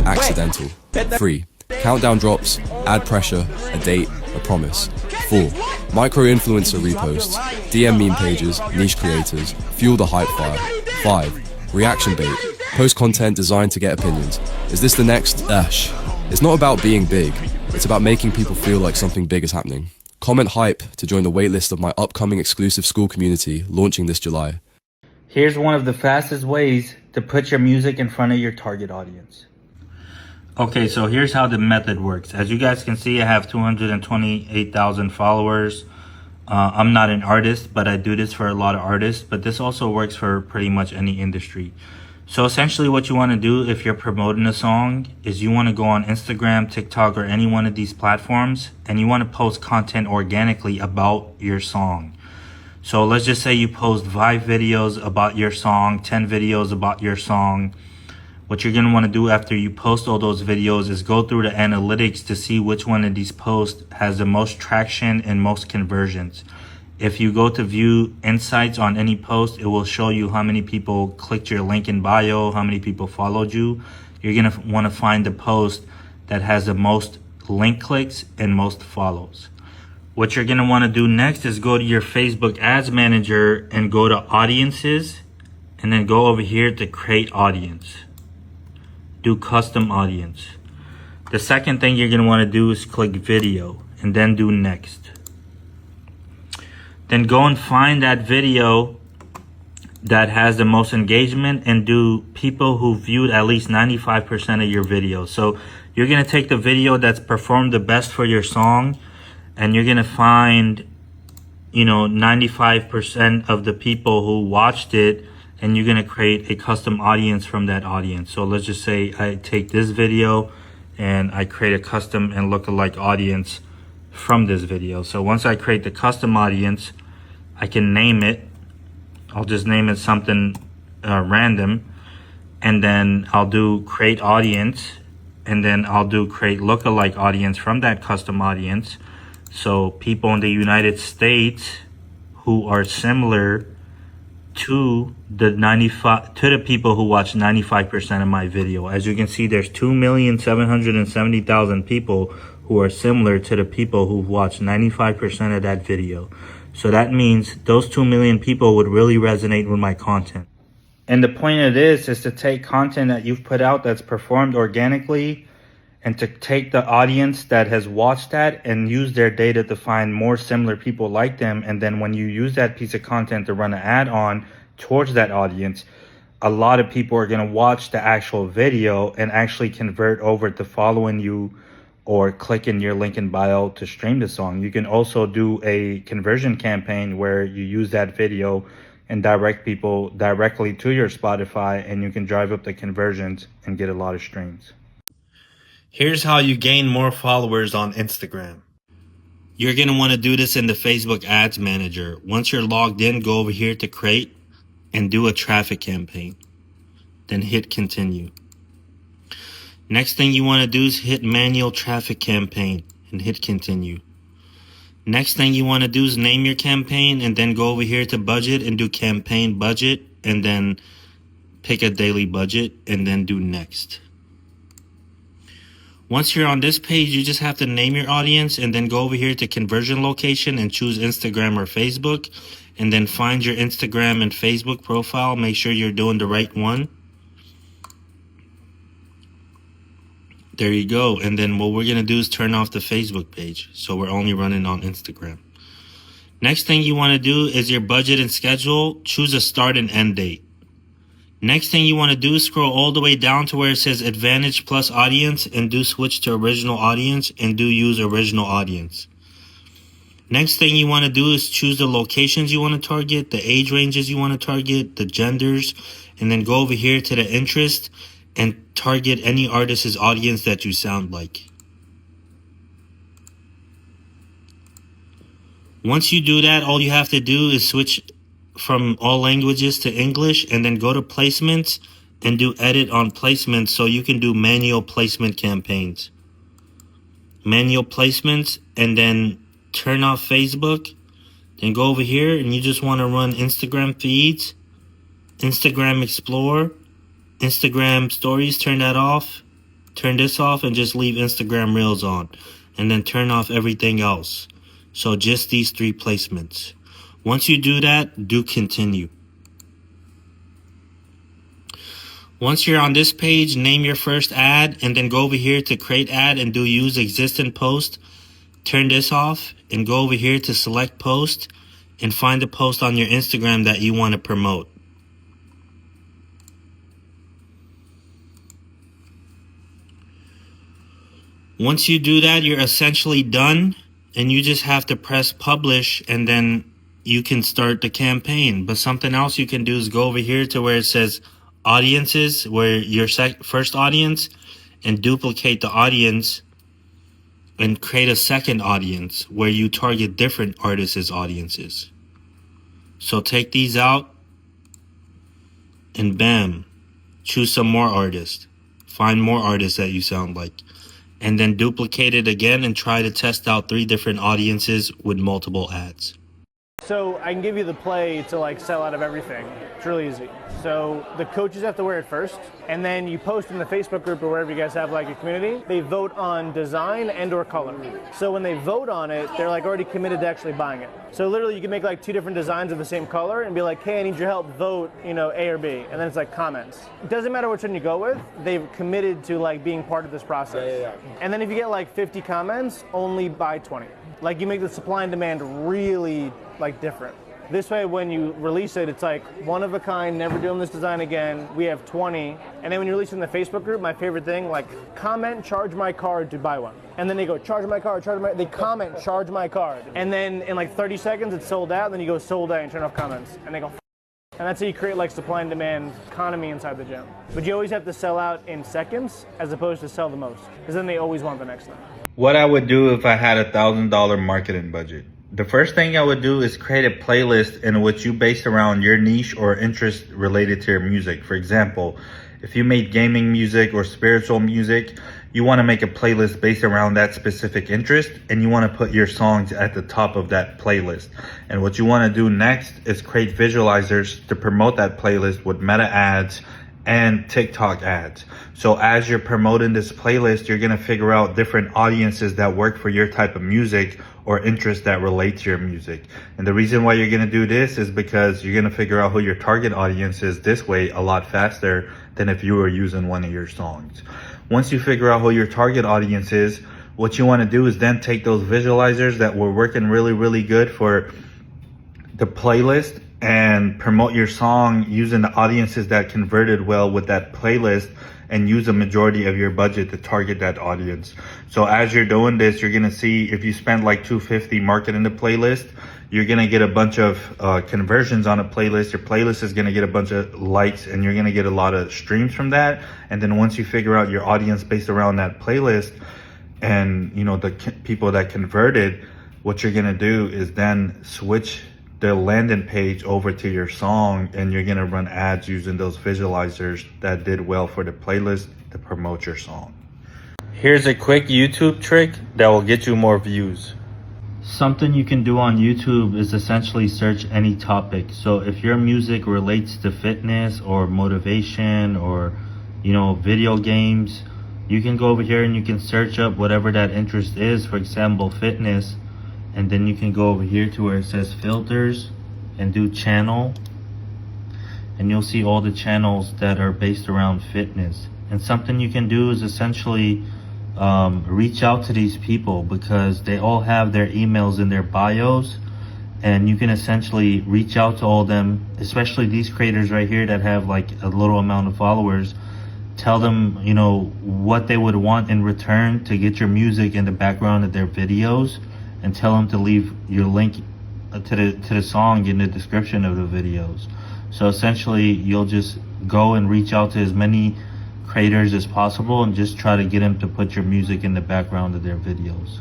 accidental. 3. Countdown drops, add pressure, a date, a promise. 4. Micro-influencer reposts, DM meme pages, niche creators, fuel the hype fire. 5. Reaction bait, post content designed to get opinions. Is this the next Ash? It's not about being big, it's about making people feel like something big is happening. Comment hype to join the waitlist of my upcoming exclusive school community launching this July. Here's one of the fastest ways to put your music in front of your target audience. Okay, so here's how the method works. As you guys can see, I have 228,000 followers. I'm not an artist, but I do this for a lot of artists, but this also works for pretty much any industry. So essentially what you want to do if you're promoting a song is you want to go on Instagram, TikTok, or any one of these platforms, and you want to post content organically about your song. So let's just say you post 5 videos about your song, 10 videos about your song. What you're going to want to do after you post all those videos is go through the analytics to see which one of these posts has the most traction and most conversions. If you go to view insights on any post, it will show you how many people clicked your link in bio, how many people followed you. You're going to want to find the post that has the most link clicks and most follows. What you're going to want to do next is go to your Facebook Ads Manager and go to Audiences, and then go over here to Create Audience. Do Custom Audience. The second thing you're going to want to do is click Video, and then do Next. Then go and find that video that has the most engagement and do people who viewed at least 95% of your video. So you're going to take the video that's performed the best for your song, and you're going to find, 95% of the people who watched it, and you're going to create a custom audience from that audience. So let's just say I take this video and I create a custom and lookalike audience from this video. So once I create the custom audience, I can name it. I'll just name it something random, and then I'll do create audience, and then I'll do create lookalike audience from that custom audience. So people in the United States who are similar to the people who watch 95% of my video. As you can see, there's 2,770,000 people who are similar to the people who watch 95% of that video. So that means those 2 million people would really resonate with my content. And the point of this is to take content that you've put out that's performed organically, and to take the audience that has watched that and use their data to find more similar people like them. And then when you use that piece of content to run an ad on towards that audience, a lot of people are going to watch the actual video and actually convert over to following you or clicking your link in bio to stream the song. You can also do a conversion campaign where you use that video and direct people directly to your Spotify, and you can drive up the conversions and get a lot of streams. Here's how you gain more followers on Instagram. You're going to want to do this in the Facebook Ads Manager. Once you're logged in, go over here to Create and do a traffic campaign. Then hit Continue. Next thing you want to do is hit Manual Traffic Campaign and hit Continue. Next thing you want to do is name your campaign, and then go over here to Budget and do Campaign Budget, and then pick a daily budget and then do Next. Once you're on this page, you just have to name your audience and then go over here to conversion location and choose Instagram or Facebook, and then find your Instagram and Facebook profile. Make sure you're doing the right one. There you go. And then what we're going to do is turn off the Facebook page, so we're only running on Instagram. Next thing you want to do is your budget and schedule. Choose a start and end date. Next thing you want to do is scroll all the way down to where it says Advantage Plus Audience, and do switch to Original Audience and do use Original Audience. Next thing you want to do is choose the locations you want to target, the age ranges you want to target, the genders, and then go over here to the interest and target any artist's audience that you sound like. Once you do that, all you have to do is switch from all languages to English, and then go to placements and do edit on placements, so you can do manual placement campaigns. Manual placements, and then turn off Facebook. Then go over here and you just want to run Instagram feeds, Instagram Explore, Instagram stories, turn that off. turn this off and just leave Instagram Reels on, and then turn off everything else. So just these 3 placements. Once you do that, do continue. Once you're on this page, name your first ad and then go over here to create ad and do use existing post. Turn this off and go over here to select post and find the post on your Instagram that you want to promote. Once you do that, you're essentially done, and you just have to press publish, and then you can start the campaign. But something else you can do is go over here to where it says audiences, where your first audience, and duplicate the audience and create a second audience where you target different artists' audiences. So take these out and bam, choose some more artists. Find more artists that you sound like. And then duplicate it again and try to test out 3 different audiences with multiple ads. So I can give you the play to like sell out of everything. It's really easy. So the coaches have to wear it first, and then you post in the Facebook group or wherever you guys have like a community. They vote on design and or color. So when they vote on it, they're like already committed to actually buying it. So literally you can make like 2 different designs of the same color and be like, hey, I need your help, vote, A or B. And then it's like comments. It doesn't matter which one you go with, they've committed to like being part of this process. Yeah. And then if you get like 50 comments, only buy 20. Like you make the supply and demand really like different. This way when you release it, it's like one of a kind, never doing this design again. We have 20. And then when you release it in the Facebook group, my favorite thing, like comment, charge my card to buy one. And then they go, charge my card, they comment, charge my card. And then in like 30 seconds, it's sold out. Then you go sold out and turn off comments. And they go, and that's how you create like supply and demand economy inside the gym. But you always have to sell out in seconds as opposed to sell the most. Because then they always want the next thing. What I would do if I had $1,000 marketing budget. The first thing I would do is create a playlist in which you base around your niche or interest related to your music. For example, if you made gaming music or spiritual music, you want to make a playlist based around that specific interest, and you want to put your songs at the top of that playlist. And what you want to do next is create visualizers to promote that playlist with meta ads and TikTok ads. So as you're promoting this playlist, you're gonna figure out different audiences that work for your type of music or interests that relate to your music. And the reason why you're gonna do this is because you're gonna figure out who your target audience is this way a lot faster than if you were using one of your songs. Once you figure out who your target audience is, what you wanna do is then take those visualizers that were working really, really good for the playlist and promote your song using the audiences that converted well with that playlist, and use a majority of your budget to target that audience. So as you're doing this, you're gonna see if you spend like $250 marketing the playlist, you're gonna get a bunch of conversions on a playlist. Your playlist is gonna get a bunch of likes, and you're gonna get a lot of streams from that. And then once you figure out your audience based around that playlist and the people that converted, what you're gonna do is then switch the landing page over to your song, and you're gonna run ads using those visualizers that did well for the playlist to promote your song. Here's a quick YouTube trick that will get you more views. Something you can do on YouTube is essentially search any topic. So if your music relates to fitness or motivation or video games, you can go over here and you can search up whatever that interest is. For example, fitness. And then you can go over here to where it says filters and do channel. And you'll see all the channels that are based around fitness. And something you can do is essentially reach out to these people, because they all have their emails in their bios. And you can essentially reach out to all of them, especially these creators right here that have like a little amount of followers. Tell them, what they would want in return to get your music in the background of their videos. And tell them to leave your link to the song in the description of the videos. So essentially, you'll just go and reach out to as many creators as possible and just try to get them to put your music in the background of their videos.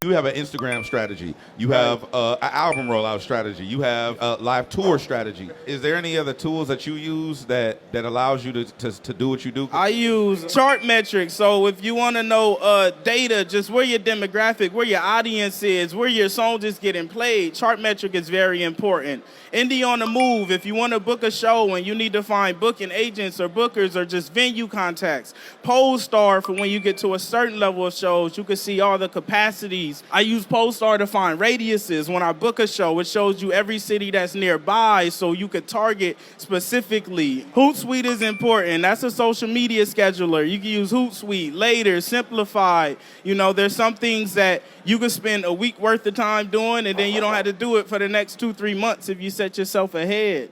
You have an Instagram strategy. You have an album rollout strategy. You have a live tour strategy. Is there any other tools that you use that allows you to do what you do? I use Chartmetric. So if you want to know data, just where your demographic, where your audience is, where your songs is getting played, Chartmetric is very important. Indie on the Move, if you want to book a show and you need to find booking agents or bookers or just venue contacts. Polestar for when you get to a certain level of shows, you can see all the capacities. I use Polestar to find radiuses. When I book a show, it shows you every city that's nearby so you could target specifically. Hootsuite is important. That's a social media scheduler. You can use Hootsuite, Later, Simplify. You know, there's some things that you can spend a week worth of time doing and then you don't have to do it for the next 2-3 months if you set yourself ahead.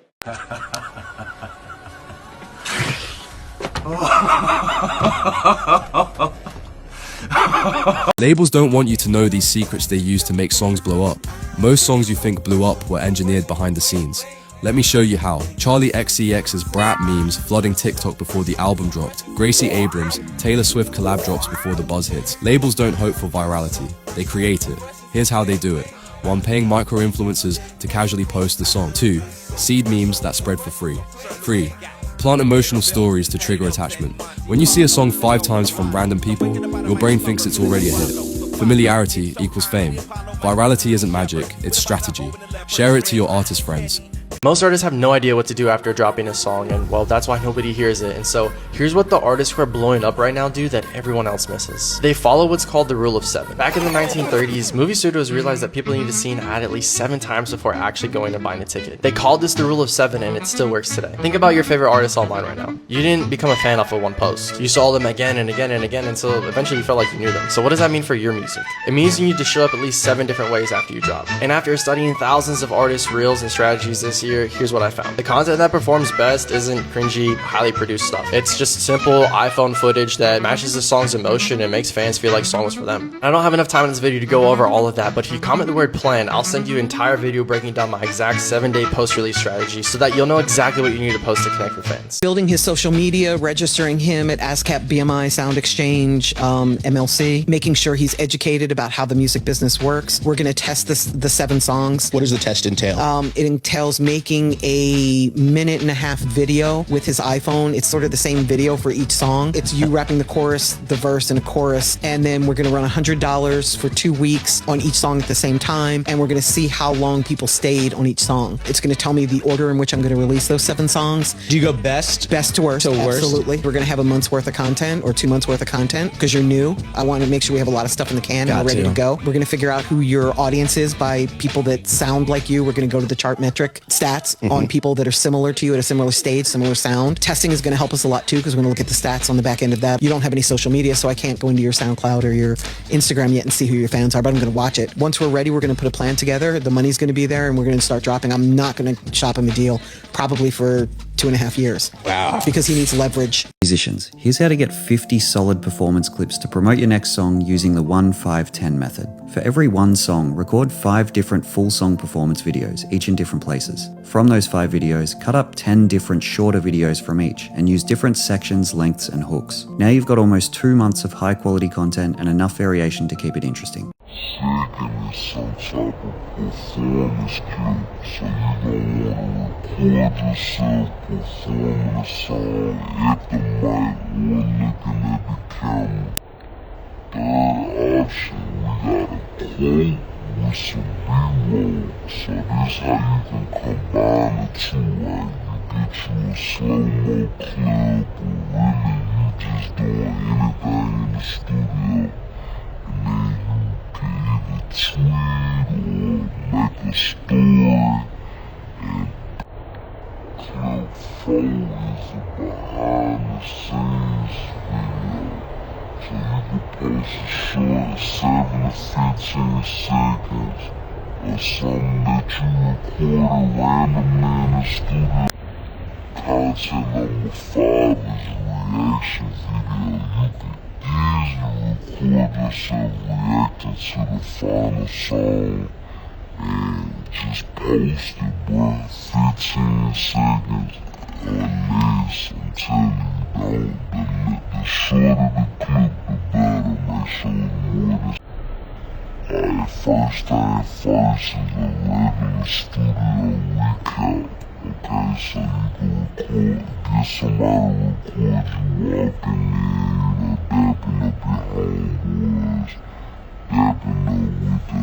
Labels don't want you to know these secrets they use to make songs blow up. Most songs you think blew up were engineered behind the scenes. Let me show you how. Charlie XCX's Brat memes flooding TikTok before the album dropped. Gracie Abrams, Taylor Swift collab drops before the buzz hits. Labels don't hope for virality, they create it. Here's how they do it. 1. Paying micro-influencers to casually post the song. 2. Seed memes that spread for free. 3. Plant emotional stories to trigger attachment. When you see a song 5 times from random people, your brain thinks it's already a hit. Familiarity equals fame. Virality isn't magic, it's strategy. Share it to your artist friends. Most artists have no idea what to do after dropping a song, and well, that's why nobody hears it. And so here's what the artists who are blowing up right now do that everyone else misses. They follow what's called the rule of 7. Back in the 1930s, movie studios realized that people need to see an ad at least 7 times before actually going and buying a ticket. They called this the rule of 7, and it still works today. Think about your favorite artists online right now. You didn't become a fan off of one post. You saw them again and again and again until eventually you felt like you knew them. So what does that mean for your music? It means you need to show up at least 7 different ways after you drop. And after studying thousands of artists' reels and strategies this year, here's what I found. The content that performs best isn't cringy, highly produced stuff. It's just simple iPhone footage that matches the song's emotion and makes fans feel like the song was for them. I don't have enough time in this video to go over all of that, but if you comment the word plan, I'll send you an entire video breaking down my exact 7-day post-release strategy so that you'll know exactly what you need to post to connect with fans. Building his social media, registering him at ASCAP, BMI, Sound Exchange, MLC, making sure he's educated about how the music business works. We're going to test the 7 songs. What does the test entail? It entails making a minute-and-a-half video with his iPhone. It's sort of the same video for each song. It's you rapping the chorus, the verse, and a chorus, and then we're going to run $100 for 2 weeks on each song at the same time, and we're going to see how long people stayed on each song. It's going to tell me the order in which I'm going to release those 7 songs. Do you go best to worst? Absolutely. We're going to have a month's worth of content or 2 months worth of content because you're new. I want to make sure we have a lot of stuff in the can and we're ready to go. We're going to figure out who your audience is by people that sound like you. We're going to go to the Chartmetric stats on people that are similar to you at a similar stage, similar sound. Testing is going to help us a lot too because we're going to look at the stats on the back end of that. You don't have any social media, so I can't go into your SoundCloud or your Instagram yet and see who your fans are, but I'm going to watch it. Once we're ready, we're going to put a plan together. The money's going to be there and we're going to start dropping. I'm not going to shop him a deal probably for 2.5 years. Wow. Because he needs leverage. Musicians, here's how to get 50 solid performance clips to promote your next song using the 1-5-10 method. For every one song, record 5 different full song performance videos, each in different places. From those 5 videos, cut up 10 different shorter videos from each and use different sections, lengths, and hooks. Now you've got almost 2 months of high quality content and enough variation to keep it interesting. Second is some type of performance clip, so you don't want to record yourself performing a song at the mic or looking at the camera. Third option, we got a quote with some B-roll, so this how you can combine the 2, right? You get you a slow-mo clip, or really you just doing anything in the studio, and then you can either tweet or make a story, and clip 4 is a behind the scenes video. So you can post a short 7 to 15 seconds of something that you recorded randomly in the studio. Content number 5 is a reaction video. You can easily record yourself reacting to the final song and just post it, bro. 15 seconds or less. I'm telling you, the shorter the clip, the better. Make sure the more day first is a regular studio recap. Okay, so you can get somebody to record you walking in, dapping up your homeboys, dapping up with the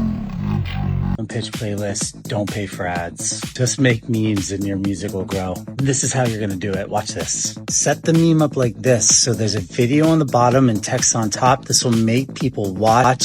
engineer. Don't pitch playlists, don't pay for ads. Just make memes and your music will grow. This is how you're gonna do it. Watch this. Set the meme up like this, so there's a video on the bottom and text on top. This will make people watch